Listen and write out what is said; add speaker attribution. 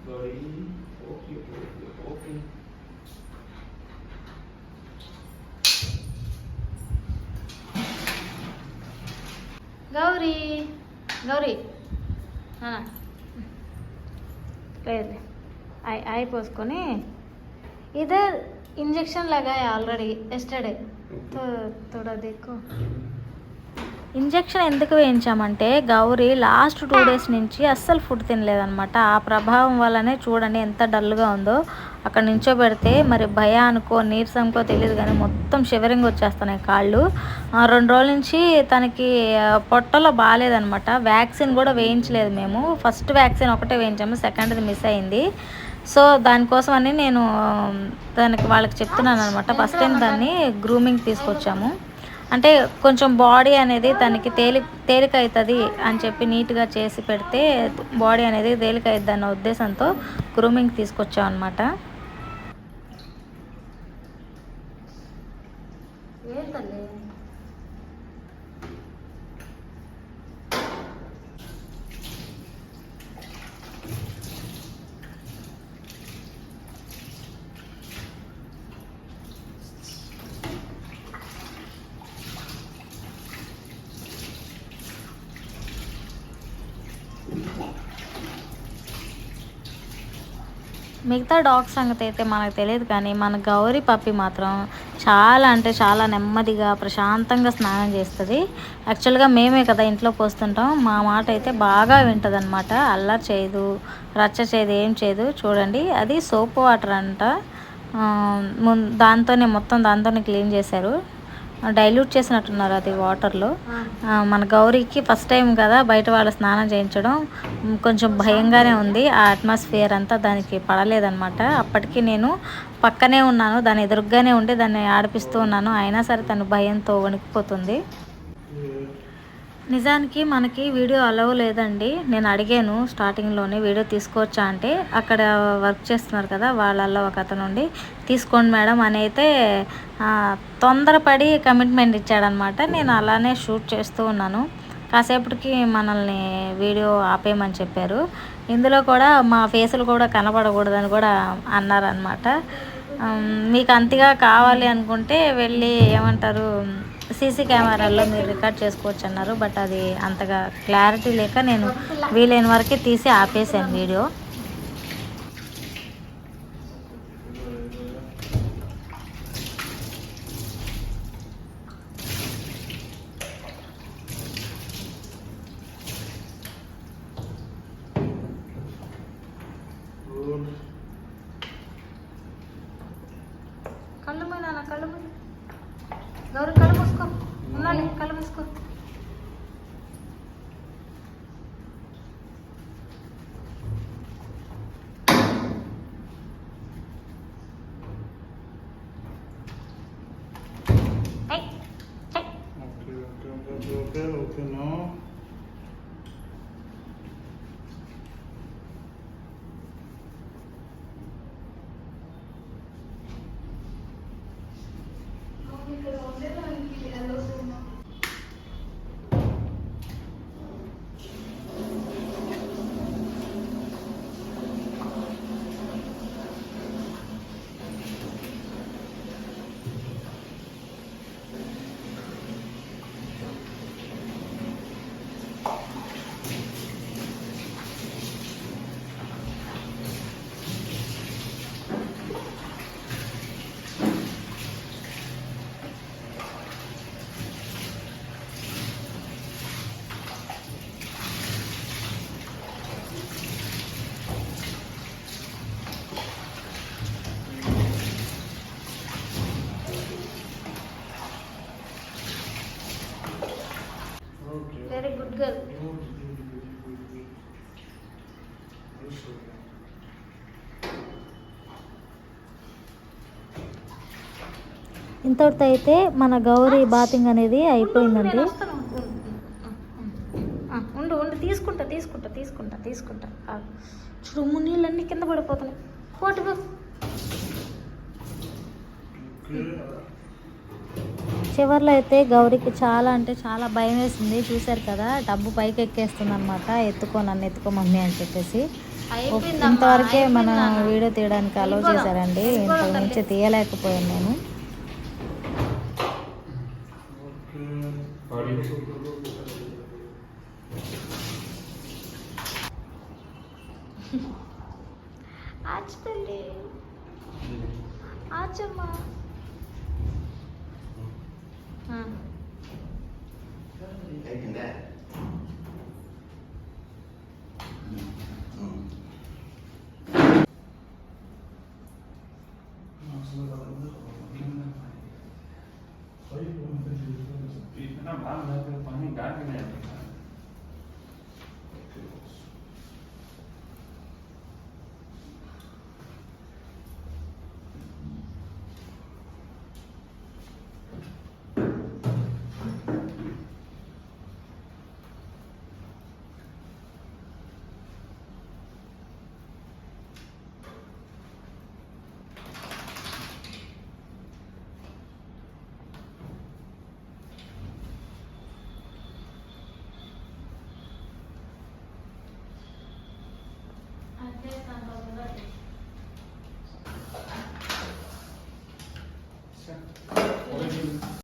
Speaker 1: गौरी गौरी లేదు आई పోసుకొని इधर इंजेक्शन लगाया ऑलरेडी yesterday तो थोड़ा देखो ఇంజెక్షన్ ఎందుకు వేయించామంటే గౌరీ లాస్ట్ 2 డేస్ నుంచి అస్సలు ఫుడ్ తినలేదనమాట. ఆ ప్రభావం వల్లనే చూడండి ఎంత డల్గా ఉందో. అక్కడ నించోబెడితే మరి భయానికో నీరసంకో తెలియదు కానీ మొత్తం షివరింగ్ వచ్చేస్తున్నాయి కాళ్ళు. 2 రోజుల నుంచి తనకి పొట్టలో బాగాలేదనమాట. వ్యాక్సిన్ కూడా వేయించలేదు మేము. ఫస్ట్ వ్యాక్సిన్ ఒకటే వేయించాము, సెకండ్ది మిస్ అయింది. సో దానికోసం అని నేను వాళ్ళకి చెప్తున్నాను అనమాట. ఫస్ట్ టైం దాన్ని గ్రూమింగ్ తీసుకొచ్చాము. అంటే కొంచెం బాడీ అనేది తనకి తేలిక అవుతుంది అని చెప్పి నీట్గా చేసి పెడితే బాడీ అనేది తేలిక అవుతుంది అన్న ఉద్దేశంతో గ్రూమింగ్ తీసుకొచ్చాం అనమాట. మిగతా డాగ్స్ సంగతి అయితే మనకు తెలియదు కానీ మన గౌరీ పప్పి మాత్రం చాలా అంటే చాలా నెమ్మదిగా ప్రశాంతంగా స్నానం చేస్తుంది. యాక్చువల్గా మేమే కదా ఇంట్లో పోస్తుంటాం. మా మాట అయితే బాగా వింటుంది అనమాట. అల్లరి చేయదు, రచ్చ చేయదు, ఏం చేయదు. చూడండి అది సోప్ వాటర్ అంట. దాంతోనే క్లీన్ చేశారు. డైల్యూట్ చేసినట్టున్నారు అది వాటర్లో. మన గౌరీకి ఫస్ట్ టైం కదా బయట వాళ్ళ స్నానం చేయించడం, కొంచెం భయంగానే ఉంది. ఆ అట్మాస్ఫియర్ అంతా దానికి పడలేదన్నమాట. అప్పటికి నేను పక్కనే ఉన్నాను, దాని ఎదురుగానే ఉండి దాన్ని ఆడిపిస్తూ ఉన్నాను. అయినా సరే తను భయంతో వణికిపోతుంది. నిజానికి మనకి వీడియో అలవ్ లేదండి. నేను అడిగాను స్టార్టింగ్లోనే వీడియో తీసుకోవచ్చా అంటే, అక్కడ వర్క్ చేస్తున్నారు కదా వాళ్ళల్లో ఒక అతను ఉండి తీసుకోండి మేడం అని అయితే తొందరపడి కమిట్మెంట్ ఇచ్చాడనమాట. నేను అలానే షూట్ చేస్తూ ఉన్నాను. కాసేపటికి మనల్ని వీడియో ఆపేయమని చెప్పారు. ఇందులో కూడా మా ఫేసులు కూడా కనపడకూడదని కూడా అన్నారనమాట. మీకు అంతగా కావాలి అనుకుంటే వెళ్ళి ఏమంటారు సీసీ కెమెరాల్లో మీరు రికార్డ్ చేసుకోవచ్చు అన్నారు. బట్ అది అంతగా క్లారిటీ లేక నేను వీలైన వరకే తీసి ఆపేసాను వీడియో. కళ్ళు మూయి నాన్న, కళ్ళు మూయి. గౌరీ కళ్ళు మూసుకో, ఉండాలి కళ్ళు మూసుకో. Very good girl. ఇంతటితో అయితే మన గౌరీ బాతింగ్ అనేది అయిపోయిందండి. ఉండు ఉండు తీసుకుంటా తీసుకుంటా తీసుకుంటా తీసుకుంటా చూడు నీళ్ళన్నీ కింద పడిపోతున్నాయి. పోటు చివర్లో అయితే గౌరీకి చాలా అంటే చాలా భయం వేసింది. చూశారు కదా, డబ్బు పైకి ఎక్కేస్తుంది అనమాట. నన్ను ఎత్తుకో మమ్మీ అని చెప్పేసి. ఇంతవరకే మన వీడియో తీయడానికి అలో చేశారండి, ఇంతకు మించి తీయలేకపోయాను నేను.
Speaker 2: इतना भाग पानी डाल के